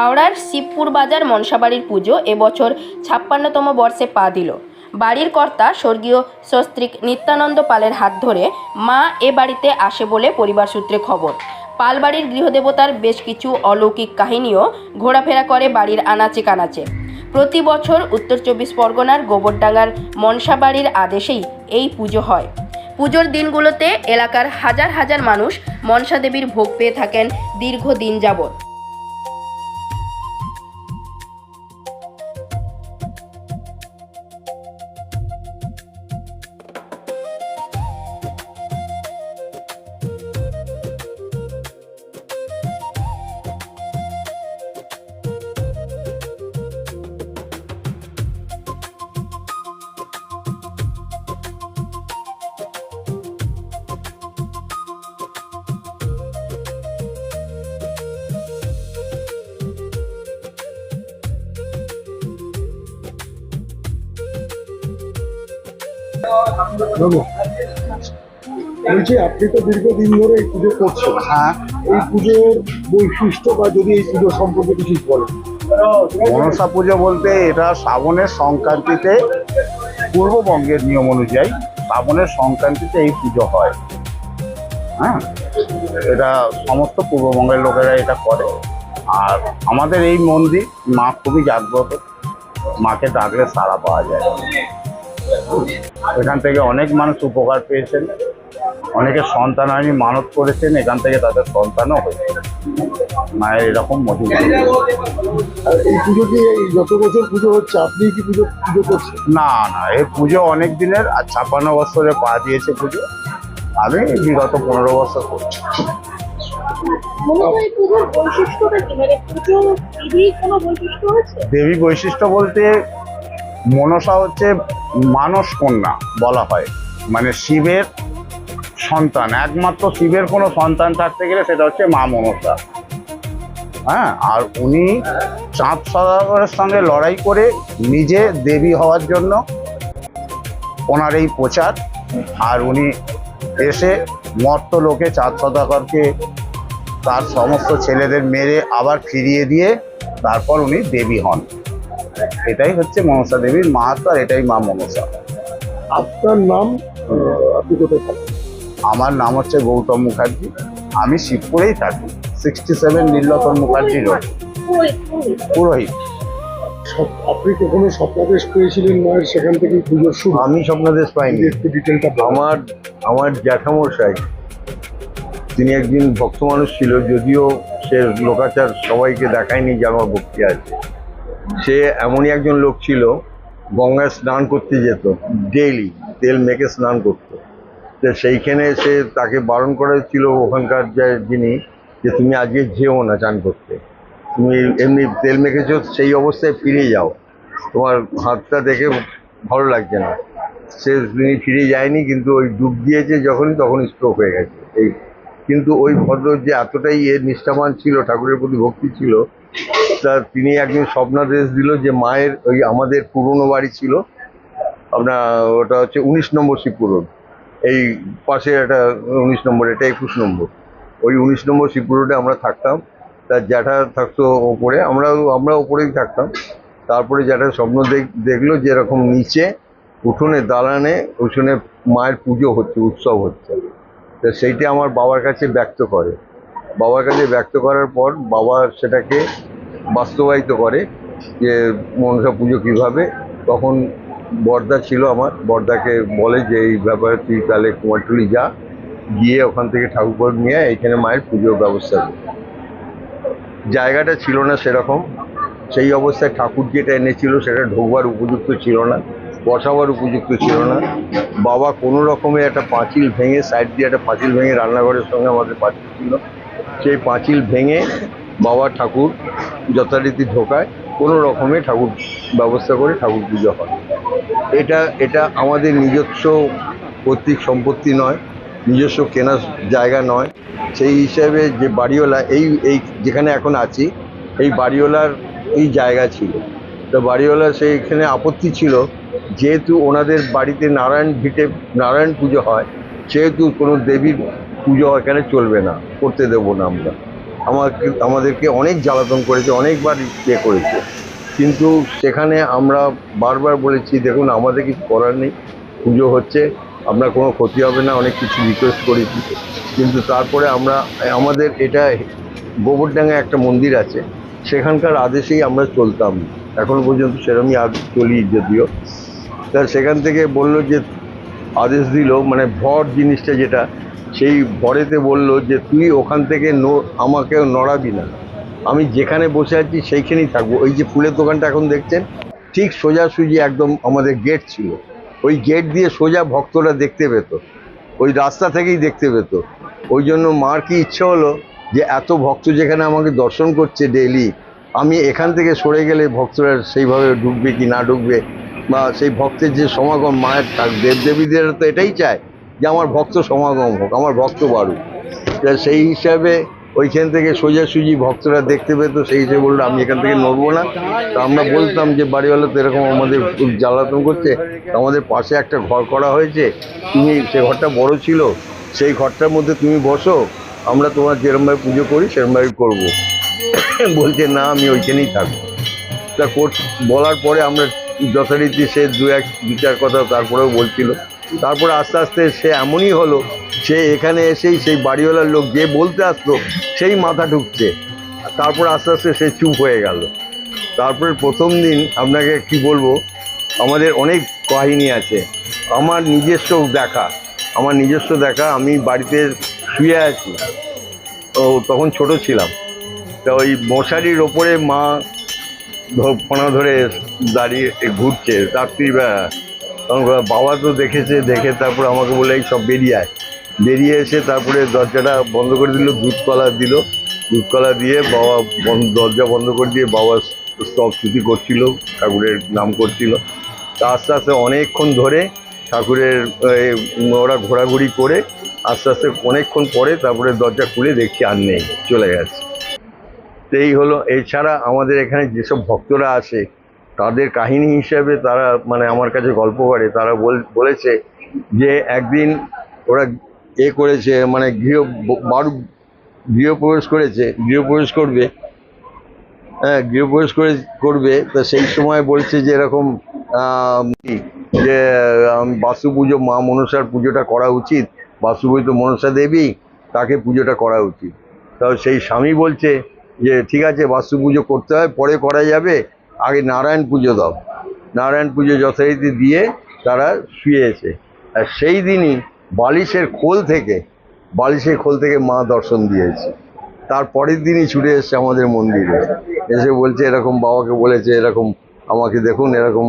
হাওড়ার শিবপুর বাজার মনসাবাড়ির পুজো এবছর ৫৬তম বর্ষে পা দিল। বাড়ির কর্তা স্বর্গীয় সস্ত্রীক নিত্যানন্দ পালের হাত ধরে মা এ বাড়িতে আসে বলে পরিবার সূত্রে খবর। পালবাড়ির গৃহদেবতার বেশ কিছু অলৌকিক কাহিনীও ঘোরাফেরা করে বাড়ির আনাচে কানাচে। প্রতি বছর উত্তর ২৪ পরগনার গোবরডাঙ্গার মনসাবাড়ির আদেশেই এই পুজো হয়। পুজোর দিনগুলোতে এলাকার হাজার হাজার মানুষ মনসা দেবীর ভোগ পেয়ে থাকেন দীর্ঘদিন যাবৎ। বলছি, আপনি তো দীর্ঘদিন ধরে এই পুজো করছেন। হ্যাঁ, এই পুজোর বৈশিষ্ট্য বা যদি এই পুজো সম্পর্কে কিছু বলেন। মনসা পুজো বলতে এটা শ্রাবণের সংক্রান্তিতে, পূর্ববঙ্গের নিয়ম অনুযায়ী শ্রাবণের সংক্রান্তিতে এই পুজো হয়। হ্যাঁ, এটা সমস্ত পূর্ববঙ্গের লোকেরা এটা করে। আর আমাদের এই মন্দির, মা খুবই জাগ্রত, মাকে ডাকলে সাড়া পাওয়া যায়। এখান থেকে অনেক মানুষ উপকার পেয়েছেন, অনেকে সন্তানানি মানত করেছেন, এখান থেকে তাদের সন্তানও হয়েছে। মায়ের এরকম মহিমা। আর এই পুজো কি যত বছর পুজো হচ্ছে আপনি কি পুজো করছেন? না না, এই পুজো অনেক দিনের, আর ৫৬ বছরে পা দিয়েছে পুজো। আমি বিগত ১৫ বছর করছি। দেবী বৈশিষ্ট্য বলতে মনসা হচ্ছে মানস কন্যা বলা হয়, মানে শিবের সন্তান। একমাত্র শিবের কোনো সন্তান থাকতে গেলে সেটা হচ্ছে মা মনসা। হ্যাঁ, আর উনি চাঁদ সদাগরের সঙ্গে লড়াই করে নিজে দেবী হওয়ার জন্য ওনার এই প্রচার। আর উনি এসে মর্ত লোকে চাঁদ সদাগরকে তার সমস্ত ছেলেদের মেরে আবার ফিরিয়ে দিয়ে তারপর উনি দেবী হন। এটাই হচ্ছে মনসা দেবীর মাহাত্ম্য, আর এটাই মা মনসা। আপনার নাম, আপনি কোথায় থাকেন? আমার নাম হচ্ছে গৌতম মুখার্জি। আমি শিবপুরেই থাকি, 67 নীলরতন মুখার্জি রোড, পুরোহিত। আপনি কখনো স্বপ্নাদেশ পেয়েছিলেন মায়ের, সেখান থেকে পুজোর শুরু? আমি স্বপ্নাদেশ পাইনি। একটু ডিটেলটা আমার জ্যাঠামশাই, তিনি একদিন ভক্ত মানুষ ছিল, যদিও সে লোকাচার সবাইকে দেখায়নি যে আমার ভক্তি আছে। সে এমনই একজন লোক ছিল, গঙ্গায় স্নান করতে যেত ডেইলি, তেল মেখে স্নান করতো। তো সেইখানে সে তাকে বারণ করা ছিল ওখানকার যিনি, যে তুমি আজকে যেও না চান করতে, তুমি এমনি তেল মেখেছো সেই অবস্থায় ফিরে যাও, তোমার হাতটা দেখে ভালো লাগছে না। তিনি ফিরে যায়নি, কিন্তু ওই ডুব দিয়েছে যখনই, তখনই স্ট্রোক হয়ে গেছে। কিন্তু ওই ভদ্র যে এতটাই নিষ্ঠাবান ছিল, ঠাকুরের প্রতি ভক্তি ছিল, তা তিনি একদিন স্বপ্নাদেশ দিল যে মায়ের ওই আমাদের পুরনো বাড়ি ছিল আপনার, ওটা হচ্ছে 19 নম্বর শিবপুর রোড, এই পাশে একটা 19 নম্বর, এটা 21 নম্বর। ওই 19 নম্বর শিবপুর রোডে আমরা থাকতাম। তার জ্যাঠা থাকতো ওপরে, আমরা ওপরেই থাকতাম। তারপরে জ্যাঠা স্বপ্ন দেখলো যে এরকম নিচে উঠোনে, দালানে উঠোনে মায়ের পুজো হচ্ছে, উৎসব হচ্ছে। তো সেইটা আমার বাবার কাছে ব্যক্ত করে। বাবার কাছে ব্যক্ত করার পর বাবা সেটাকে বাস্তবায়িত করে যে মনসা পুজো কীভাবে। তখন বর্দা ছিল আমার, বর্দাকে বলে যে এই ব্যাপারে তুই তাহলে কুমারটুলি যা, গিয়ে ওখান থেকে ঠাকুর নিয়ে এখানে মায়ের পুজোর ব্যবস্থা কর। জায়গাটা ছিল না সেরকম, সেই অবস্থায় ঠাকুর যেটা এনেছিল সেটা ঢোকবার উপযুক্ত ছিল না, বসাবার উপযুক্ত ছিল না। বাবা কোনো রকমে একটা পাঁচিল ভেঙে, সাইড দিয়ে একটা পাঁচিল ভেঙে, রান্নাঘরের সঙ্গে আমাদের পাঁচিল ছিল, সেই পাঁচিল ভেঙে বাবা ঠাকুর যথারীতি ঢোকায়, কোনো রকমে ঠাকুর ব্যবস্থা করে ঠাকুর পুজো হয়। এটা আমাদের নিজস্ব পৈতৃক সম্পত্তি নয়, নিজস্ব কেনার জায়গা নয়। সেই হিসাবে যে বাড়িওয়ালা, এই যেখানে এখন আছি, এই বাড়িওয়ালার এই জায়গা ছিল। তো বাড়িওয়ালা সেইখানে আপত্তি ছিল, যেহেতু ওনাদের বাড়িতে নারায়ণ পুজো হয়, সেহেতু কোনো দেবীর পুজো এখানে চলবে না, করতে দেবো না আমরা। আমাদেরকে অনেক জ্বালাতন করেছে, অনেকবার ইয়ে করেছে, কিন্তু সেখানে আমরা বারবার বলেছি দেখুন আমাদের কিছু করার নেই, পুজো হচ্ছে, আপনার কোনো ক্ষতি হবে না, অনেক কিছু রিকোয়েস্ট করেছি, কিন্তু তারপরে আমাদের এটা গোবরডাঙ্গায় একটা মন্দির আছে, সেখানকার আদেশেই আমরা চলতাম, এখনো পর্যন্ত সেরকমই চলি যদিও। তা সেখান থেকে বললো যে আদেশ দিল, মানে ভর জিনিসটা যেটা, সেই ভরেতে বলল যে তুই ওখান থেকে আমাকে নড়াবি না, আমি যেখানে বসে আছি সেইখানেই থাকবো। ওই যে ফুলের দোকানটা এখন দেখছেন, ঠিক সোজাসুজি একদম আমাদের গেট ছিল, ওই গেট দিয়ে সোজা ভক্তরা দেখতে পেত, ওই রাস্তা থেকেই দেখতে পেত। ওই জন্য মার কি ইচ্ছে হলো যে এত ভক্ত যেখানে আমাকে দর্শন করছে ডেইলি, আমি এখান থেকে সরে গেলে ভক্তরা সেইভাবে ঢুকবে কি না ঢুকবে, বা সেই ভক্তের যে সমাগম, মায়ের দেবদেবীদের তো এটাই চায় যে আমার ভক্ত সমাগম হোক, আমার ভক্ত বাড়ুক। সেই হিসাবে ওইখান থেকে সোজাসুজি ভক্তরা দেখতে পেত, সেই হিসেবে বললো আমি এখান থেকে নড়বো না। তো আমরা বলতাম যে বাড়িওয়ালা তো এরকম আমাদের খুব জ্বালাতন করছে, আমাদের পাশে একটা ঘর করা হয়েছে, তুমি সে ঘরটা বড় ছিল, সেই ঘরটার মধ্যে তুমি বসো, আমরা তোমার যেরমভাবে পুজো করি সেরমভাবে করবো। বলছে না আমি ওইখানেই থাকবো। তা বলার পরে আমরা যথারীতি সে দু চার কথা তারপরেও বলছিল, তারপরে আস্তে আস্তে সে এমনই হলো, সে এখানে এসেই সেই বাড়িওয়ালার লোক যে বলতে আসতো সেই মাথা ঢুকছে, তারপর আস্তে আস্তে সে চুপ হয়ে গেল। তারপরে প্রথম দিন আপনাকে কি বলবো, আমাদের অনেক কাহিনী আছে। আমার নিজস্ব দেখা, আমি বাড়িতে শুয়ে আছি, তখন ছোট ছিলাম, তা ওই মশারির ওপরে মা ফোনা ধরে দাঁড়িয়ে ঘুরছে রাত্রিবেলা, তখন বাবা তো দেখেছে, দেখে তারপরে আমাকে বলে এই সব বেরিয়ে এসে তারপরে দরজাটা বন্ধ করে দিল, দুধকলা দিয়ে বাবা দরজা বন্ধ করে দিয়ে বাবা সব স্তুতি করছিল, ঠাকুরের নাম করছিল। তা আস্তে আস্তে অনেকক্ষণ ধরে ঠাকুরের ওরা ঘোরাঘুরি করে আস্তে আস্তে অনেকক্ষণ পরে তারপরে দরজা খুলে দেখছি আর নেই, চলে গেছে। এই হলো। এছাড়া আমাদের এখানে যেসব ভক্তরা আসে তাদের কাহিনী হিসেবে তারা মানে আমার কাছে গল্প করে, তারা বলেছে যে একদিন ওরা করেছে, মানে গৃহপ্রবেশ করবে, হ্যাঁ গৃহপ্রবেশ করবে। তা সেই সময় বলছে যে এরকম যে বাস্তু পুজো, মা মনসার পুজোটা করা উচিত, বাস্তু পুজো মনসা দেবী, তাকে পুজোটা করা উচিত। তাও সেই স্বামী বলছে যে ঠিক আছে বাস্তু পুজো করতে হয়, পরে করা যাবে, আগে নারায়ণ পুজো দাও। নারায়ণ পুজো যথারীতি দিয়ে তারা শুয়েছে, আর সেই দিনই বালিশের খোল থেকে মা দর্শন দিয়েছে। তার পরের দিনই ছুটে এসছে আমাদের মন্দিরে, এসে বলছে এরকম বাবাকে বলেছে, এরকম আমাকে দেখুন এরকম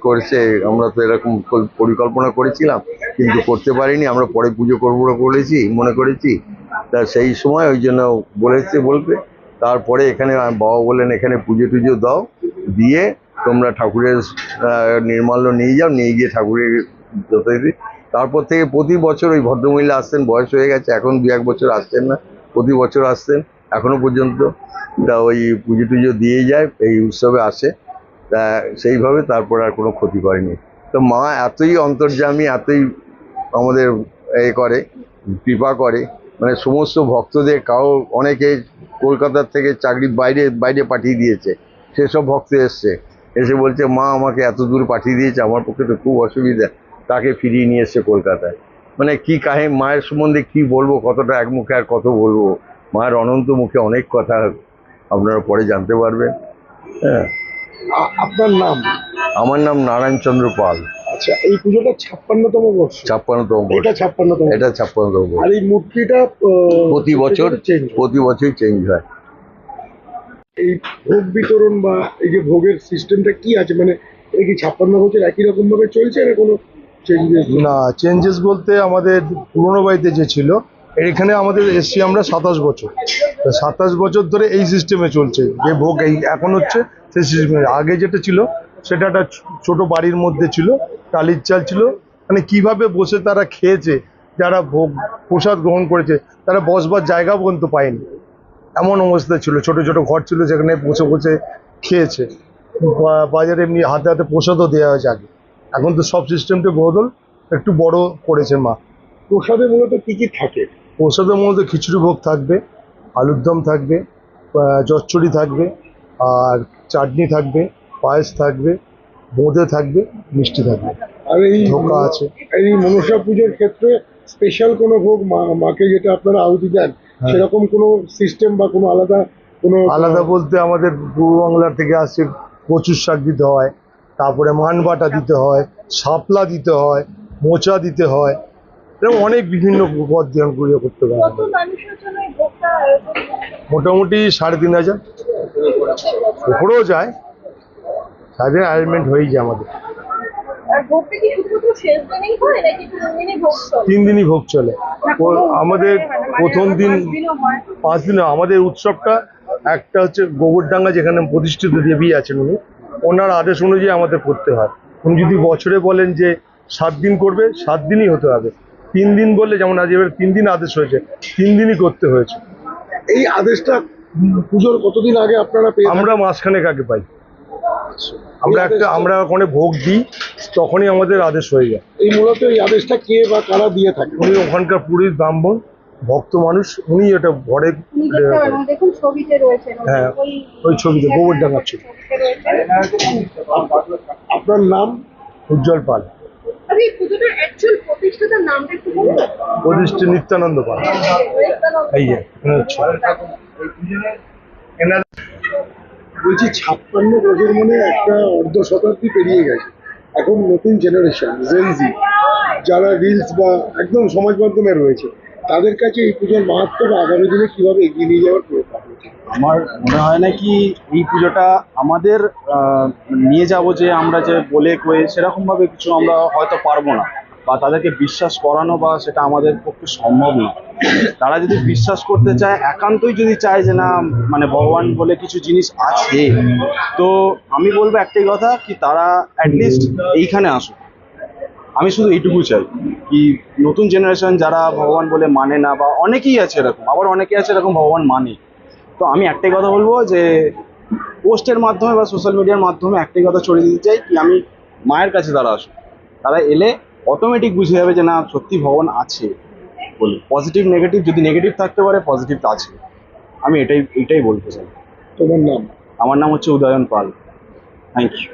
করছে, আমরা তো এরকম পরিকল্পনা করেছিলাম কিন্তু করতে পারিনি, আমরা পরে পুজো করবো মনে করেছি। তা সেই সময় ওই জন্য বলবে। তারপরে এখানে বাবা বললেন এখানে পুজো টুজো দাও, দিয়ে তোমরা ঠাকুরের নির্মাল্য নিয়ে যাও, নিয়ে গিয়ে ঠাকুরের যথারীতি। তারপর থেকে প্রতি বছর ওই ভদ্রমহিলা আসতেন, বয়স হয়ে গেছে এখন 2-1 বছর আসছেন না, প্রতি বছর আসতেন এখনো পর্যন্ত। তা ওই পুজো টুজো দিয়ে যায়, এই উৎসবে আসে, তা সেইভাবে তারপর আর কোনো ক্ষতি করেনি। তো মা এতই অন্তর্যামী, এতই আমাদের করে, কৃপা করে, মানে সমস্ত ভক্তদের অনেকে কলকাতার থেকে চাকরি বাইরে পাঠিয়ে দিয়েছে, সেসব ভক্ত এসে বলছে মা আমাকে এত দূর পাঠিয়ে দিয়েছে, আমার পক্ষে তো খুব অসুবিধা, তাকে ফিরিয়ে নিয়ে এসছে কলকাতায়। মানে কি মায়ের সম্বন্ধে কি বলবো, কতটা এক মুখে আর কত বলবো, মায়ের অনন্ত মুখে অনেক কথা আপনারা পরে জানতে পারবেন। হ্যাঁ, আপনার নাম? আমার নাম নারায়ণ চন্দ্র পাল। আচ্ছা, এই পুজোটা 56তম বর্ষ? 56তম বর্ষ। এটা 56তম? এটা 56তম বর্ষ। আর এই মূর্তিটা প্রতি বছর চেঞ্জ হয়। এই ভোগ বিতরণ বা এই যে ভোগের সিস্টেমটা কি আছে, মানে এটা কি 56 বছর একই রকম ভাবে চলছে না কোনো চেঞ্জেস? না, চেঞ্জেস বলতে আমাদের পুরোনো বাড়িতে যে ছিল, এখানে আমাদের এসছি আমরা 27 বছর, 27 বছর ধরে এই সিস্টেমে চলছে, যে ভোগ এই এখন হচ্ছে সেই সিস্টেমে। আগে যেটা ছিল সেটা একটা ছোট বাড়ির মধ্যে ছিল, টালির চাল ছিল, মানে কিভাবে বসে তারা খেয়েছে, যারা ভোগ প্রসাদ গ্রহণ করেছে তারা বসবার জায়গা পর্যন্ত পায়নি, এমন অবস্থা ছিল। ছোট ছোট ঘর ছিল যেখানে বসে বসে খেয়েছে, বাজারে এমনি হাতে হাতে প্রসাদও দেওয়া হয়েছে আগে। এখন তো সব সিস্টেমটা বদল, একটু বড় করেছে মা। প্রসাদে মূলত কি কি থাকে? প্রসাদের মধ্যে খিচুড়ি ভোগ থাকবে, আলুর দম থাকবে, চচ্চড়ি থাকবে, আর চাটনি থাকবে, পায়েস থাকবে, বোঁদে থাকবে, মিষ্টি থাকবে, আর এই ধোকা আছে। এই মনসা পুজোর ক্ষেত্রে স্পেশাল কোনো ভোগ মাকে যেটা আপনারা আহুতি দেন, হ্যাঁ। সেরকম কোনো সিস্টেম বা কোনো আলাদা কোনো আলাদা বলতে আমাদের পূর্ব বাংলার থেকে আসছে, কচুর শাক দিতে হয়, তারপরে মান বাটা দিতে হয়, শাপলা দিতে হয়, মোচা দিতে হয়, এরকম অনেক বিভিন্ন পদ দিয়ে পুজো করতে পারে। কত মানুষের জন্য এই ভোগটা আয়োজন হয়? মোটামুটি 3,500 উপরেও যায়, সাইডে অ্যারেঞ্জমেন্ট হয়ে যায় আমাদের। আর ভোগটা কি শুধুমাত্র শেষ দিনেই হয় নাকি 3 দিনই ভোগ চলে? 3 দিনই ভোগ চলে। আমাদের প্রথম দিন 5 দিন আমাদের উৎসবটা একটা হচ্ছে গোবরডাঙ্গা, যেখানে প্রতিষ্ঠিত দেবী আছেন উনি, ওনার আদেশ অনুযায়ী আমাদের করতে হয়। উনি যদি বছরে বলেন যে 7 দিন করবে, 7 দিনই হতে হবে। 3 দিন বললে, যেমন আজ এবার 3 দিন আদেশ হয়েছে, 3 দিনই করতে হয়েছে। এই আদেশটা পুজোর কতদিন আগে আপনারা পেয়ে থাকেন? আমরা মাসখানেক আগে পাই। আমরা ওখানে ভোগ দিই, তখনই আমাদের আদেশ হয়ে যায়। এই মূলত এই আদেশটা কে বা কারা দিয়ে থাকে? উনি ওখানকার পুরোহিত ব্রাহ্মণ ভক্ত মানুষ, উনি এটা ঘরে উনি দেখতে পারেন, দেখুন ছবিতে রয়েছে। হ্যাঁ, ওই ছবিতে গোবরডাঙ্গার ছবি। আপনার নাম? উজ্জ্বল পাল, আচ্ছা, এই পুজোটার অ্যাকচুয়াল প্রতিষ্ঠাতার নামটা একটু বলুন। প্রতিষ্ঠিত নিত্যানন্দ পাল। এই যে বলছি 56 বছর মানে একটা অর্ধ শতাব্দী পেরিয়ে গেছে। এখন নতুন জেনারেশন জেনজি যারা রিলস বা একদম সমাজ মাধ্যমে রয়েছে, তাদের কাছে এই পুজোর মাহাত্ম্য বা আগামী দিনে কিভাবে এগিয়ে নিয়ে যাওয়ার প্রয়োজন? আমার মনে হয় না কি এই পুজোটা আমাদের নিয়ে যাব, যে আমরা যে বলে কয়ে সেরকমভাবে কিছু আমরা হয়তো পারবো না, বা তাদেরকে বিশ্বাস করানো বা সেটা আমাদের পক্ষে সম্ভব না। তারা যদি বিশ্বাস করতে চায়, একান্তই যদি চায় যে না মানে ভগবান বলে কিছু জিনিস আছে, তো আমি বলবো একটাই কথা, কি তারা অ্যাটলিস্ট এইখানে আসুক। আমি শুধু এইটুকু চাই কি নতুন জেনারেশন যারা ভগবান বলে মানে না, বা অনেকেই আছে এরকম, আবার অনেকেই আছে এরকম ভগবান মানে, তো আমি একটাই কথা বলবো যে পোস্টের মাধ্যমে বা সোশ্যাল মিডিয়ার মাধ্যমে একটাই কথা ছড়িয়ে দিতে চাই, কি আমি মায়ের কাছে তারা আসুক। তারা এলে অটোমেটিক বুঝে যাবে যে না সত্যি ভগবান আছে বলে। পজিটিভ নেগেটিভ, যদি নেগেটিভ থাকতে পারে, পজিটিভ তো আছে। আমি এটাই বলতে চাই। তোমার নাম? আমার নাম হচ্ছে উদয়ন পাল। Thank you.